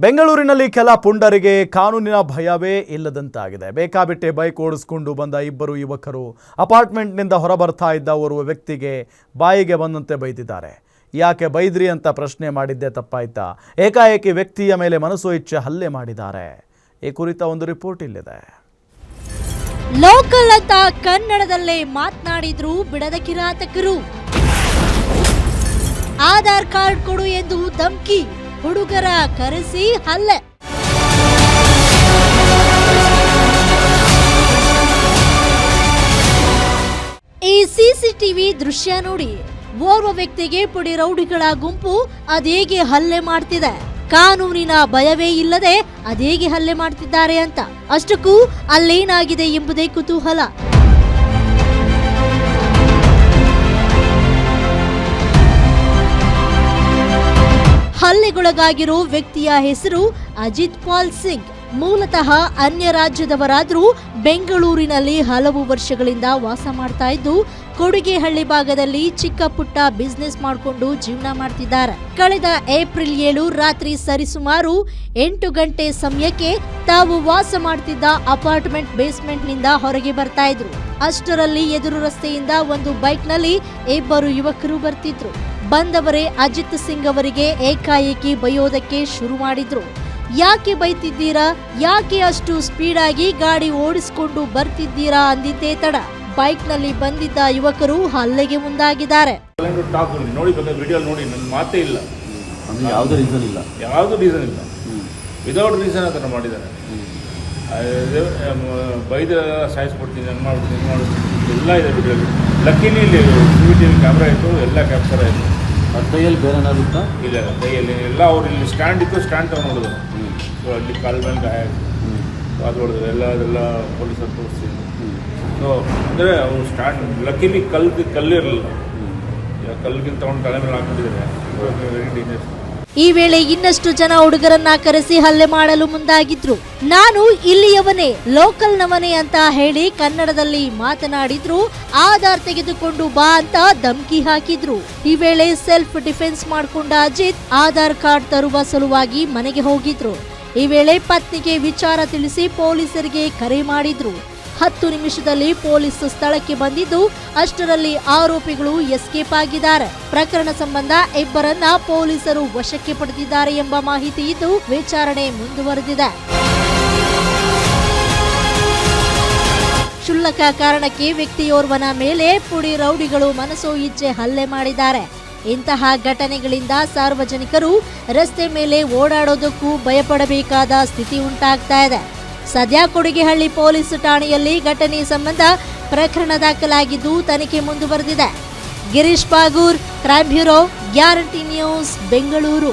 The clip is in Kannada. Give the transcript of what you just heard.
ಬೆಂಗಳೂರಿನಲ್ಲಿ ಕೆಲ ಪುಂಡರಿಗೆ ಕಾನೂನಿನ ಭಯವೇ ಇಲ್ಲದಂತಾಗಿದೆ. ಬೇಕಾಬಿಟ್ಟೆ ಬೈಕ್ ಓಡಿಸಿಕೊಂಡು ಬಂದ ಇಬ್ಬರು ಯುವಕರು ಅಪಾರ್ಟ್ಮೆಂಟ್ನಿಂದ ಹೊರಬರ್ತಾ ಇದ್ದ ಓರ್ವ ವ್ಯಕ್ತಿಗೆ ಬಾಯಿಗೆ ಬಂದಂತೆ ಬೈದಿದ್ದಾರೆ. ಯಾಕೆ ಬೈದ್ರಿ ಅಂತ ಪ್ರಶ್ನೆ ಮಾಡಿದ್ದೆ ತಪ್ಪಾಯ್ತಾ? ಏಕಾಏಕಿ ವ್ಯಕ್ತಿಯ ಮೇಲೆ ಮನಸೋ ಇಚ್ಛೆ ಹಲ್ಲೆ ಮಾಡಿದ್ದಾರೆ. ಈ ಕುರಿತ ಒಂದು ರಿಪೋರ್ಟ್ ಇಲ್ಲಿದೆ. ಲೋಕಲ್ ಅಂತ ಕನ್ನಡದಲ್ಲೇ ಮಾತನಾಡಿದ್ರು ಬಿಡದ ಕಿರಾತಕರು. ಆಧಾರ್ ಕಾರ್ಡ್ ಕೊಡು ಎಂದು ಧಮ್ಕಿ, ಹುಡುಗರ ಕರೆಸಿ ಹಲ್ಲೆ. ಈ ಸಿಸಿಟಿವಿ ದೃಶ್ಯ ನೋಡಿ. ಓರ್ವ ವ್ಯಕ್ತಿಗೆ ಪುಡಿ ರೌಡಿಗಳ ಗುಂಪು ಅದೇಗೆ ಹಲ್ಲೆ ಮಾಡ್ತಿದೆ, ಕಾನೂನಿನ ಭಯವೇ ಇಲ್ಲದೆ ಅದೇಗೆ ಹಲ್ಲೆ ಮಾಡ್ತಿದ್ದಾರೆ ಅಂತ. ಅಷ್ಟಕ್ಕೂ ಅಲ್ಲೇನಾಗಿದೆ ಎಂಬುದೇ ಕುತೂಹಲ. ಹಲ್ಲೆಗೊಳಗಾಗಿರೋ ವ್ಯಕ್ತಿಯ ಹೆಸರು ಅಜಿತ್ ಪಾಲ್ ಸಿಂಗ್. ಮೂಲತಃ ಅನ್ಯ ರಾಜ್ಯದವರಾದ್ರೂ ಬೆಂಗಳೂರಿನಲ್ಲಿ ಹಲವು ವರ್ಷಗಳಿಂದ ವಾಸ ಮಾಡ್ತಾ ಇದ್ದು ಕೊಡಿಗೆಹಳ್ಳಿ ಭಾಗದಲ್ಲಿ ಚಿಕ್ಕ ಪುಟ್ಟ ಬಿಸ್ನೆಸ್ ಮಾಡಿಕೊಂಡು ಜೀವನ ಮಾಡ್ತಿದ್ದಾರೆ. ಕಳೆದ ಏಪ್ರಿಲ್ 7 ರಾತ್ರಿ ಸರಿಸುಮಾರು 8 ಗಂಟೆ ಸಮಯಕ್ಕೆ ತಾವು ವಾಸ ಮಾಡ್ತಿದ್ದ ಅಪಾರ್ಟ್ಮೆಂಟ್ ಬೇಸ್ಮೆಂಟ್ನಿಂದ ಹೊರಗೆ ಬರ್ತಾ ಇದ್ರು. ಅಷ್ಟರಲ್ಲಿ ಎದುರು ರಸ್ತೆಯಿಂದ ಒಂದು ಬೈಕ್ನಲ್ಲಿ ಇಬ್ಬರು ಯುವಕರು ಬರ್ತಿದ್ರು. ಬಂದವರೇ ಅಜಿತ್ ಸಿಂಗ್ ಅವರಿಗೆ ಏಕಾಏಕಿ ಬೈಯೋದಕ್ಕೆ ಶುರು ಮಾಡಿದ್ರು. ಯಾಕೆ ಬೈತಿದ್ದೀರಾ, ಯಾಕೆ ಅಷ್ಟು ಸ್ಪೀಡ್ ಆಗಿ ಗಾಡಿ ಓಡಿಸಿಕೊಂಡು ಬರ್ತಿದ್ದೀರಾ ಅಂದಿದ್ದೇ ತಡ ಬೈಕ್ ನಲ್ಲಿ ಬಂದಿದ್ದ ಯುವಕರು ಹಲ್ಲೆಗೆ ಮುಂದಾಗಿದ್ದಾರೆ. ನೋಡಿ ವಿಡಿಯೋ ನೋಡಿ, ನನ್ನ ಮಾತೇ ಇಲ್ಲ, ಯಾವುದೇ ರೀಸನ್ ಇಲ್ಲ, ವಿದೌಟ್ ರೀಸನ್ ಅದನ್ನು ಮಾಡಿದ್ದಾರೆ. ಬೈದ ಸಾಯಿಸ್ಕೊಡ್ತೀನಿ, ನಾನು ಮಾಡ್ಬಿಡ್ತೀನಿ ಎಲ್ಲ ಇದೆ ವಿಡಿಯೋ. ಲಕ್ಕಿಲಿ ಇಲ್ಲಿ CCTV ಕ್ಯಾಮ್ರಾ ಇತ್ತು, ಎಲ್ಲ ಕ್ಯಾಪ್ಚರ್ ಆಯಿತು. ಕೈಯಲ್ಲಿ ಬೇರೆ ಏನಾಗುತ್ತಾ? ಇಲ್ಲ, ಕೈಯಲ್ಲಿ ಎಲ್ಲ ಅವ್ರು ಇಲ್ಲಿ ಸ್ಟ್ಯಾಂಡ್ ಇತ್ತು, ಸ್ಟ್ಯಾಂಡ್ ತಗೊಂಡು ನೋಡಿದ್ರು. ಸೊ ಅಲ್ಲಿ ಕಾಲ್ ಮೇಲೆ ಗಾಯ ಅದು ಹೊಡೆದ್ರು, ಅದೆಲ್ಲ ಪೊಲೀಸರು ತೋರಿಸ್ತೀನಿ. ಸೊ ಅಂದರೆ ಅವ್ರು ಸ್ಟ್ಯಾಂಡ್ ಲಕ್ಕಿಲಿ ಕಲ್ಲಿರಲಿಲ್ಲ, ಕಲ್ಲಿಗಿಂತ ತಗೊಂಡು ತಲೆ ಮೇಲೆ ಹಾಕ್ಬಿಟ್ಟಿದ್ದಾರೆ. Very dangerous. ಈ ವೇಳೆ ಇನ್ನಷ್ಟು ಜನ ಹುಡುಗರನ್ನ ಕರೆಸಿ ಹಲ್ಲೆ ಮಾಡಲು ಮುಂದಾಗಿದ್ರು. ನಾನು ಇಲ್ಲಿಯವನೇ, ಲೋಕಲ್ನವನೇ ಅಂತ ಹೇಳಿ ಕನ್ನಡದಲ್ಲಿ ಮಾತನಾಡಿದ್ರು. ಆಧಾರ್ ತೆಗೆದುಕೊಂಡು ಬಾ ಅಂತ ಧಮ್ಕಿ ಹಾಕಿದ್ರು. ಈ ವೇಳೆ ಸೆಲ್ಫ್ ಡಿಫೆನ್ಸ್ ಮಾಡಿಕೊಂಡ ಅಜಿತ್ ಆಧಾರ್ ಕಾರ್ಡ್ ತರುವ ಸಲುವಾಗಿ ಮನೆಗೆ ಹೋಗಿದ್ರು. ಈ ವೇಳೆ ಪತ್ನಿಗೆ ವಿಚಾರ ತಿಳಿಸಿ ಪೊಲೀಸರಿಗೆ ಕರೆ ಮಾಡಿದ್ರು. 10 ನಿಮಿಷದಲ್ಲಿ ಪೊಲೀಸ್ ಸ್ಥಳಕ್ಕೆ ಬಂದಿದ್ದು ಅಷ್ಟರಲ್ಲಿ ಆರೋಪಿಗಳು ಎಸ್ಕೇಪ್ ಆಗಿದ್ದಾರೆ. ಪ್ರಕರಣ ಸಂಬಂಧ ಇಬ್ಬರನ್ನ ಪೊಲೀಸರು ವಶಕ್ಕೆ ಪಡೆದಿದ್ದಾರೆ ಎಂಬ ಮಾಹಿತಿ ಇದ್ದು ವಿಚಾರಣೆ ಮುಂದುವರೆದಿದೆ. ಕ್ಷುಲ್ಲಕ ಕಾರಣಕ್ಕೆ ವ್ಯಕ್ತಿಯೋರ್ವನ ಮೇಲೆ ಪುಡಿ ರೌಡಿಗಳು ಮನಸೋ ಇಚ್ಛೆ ಹಲ್ಲೆ ಮಾಡಿದ್ದಾರೆ. ಇಂತಹ ಘಟನೆಗಳಿಂದ ಸಾರ್ವಜನಿಕರು ರಸ್ತೆ ಮೇಲೆ ಓಡಾಡೋದಕ್ಕೂ ಭಯಪಡಬೇಕಾದ ಸ್ಥಿತಿ ಉಂಟಾಗ್ತಾ ಇದೆ. ಸದ್ಯ ಕೊಡಿಗೆಹಳ್ಳಿ ಪೊಲೀಸ್ ಠಾಣೆಯಲ್ಲಿ ಘಟನೆ ಸಂಬಂಧ ಪ್ರಕರಣ ದಾಖಲಾಗಿದ್ದು ತನಿಖೆ ಮುಂದುವರೆದಿದೆ. Girish Pagur, crime bureau, guarantee news, Bengaluru.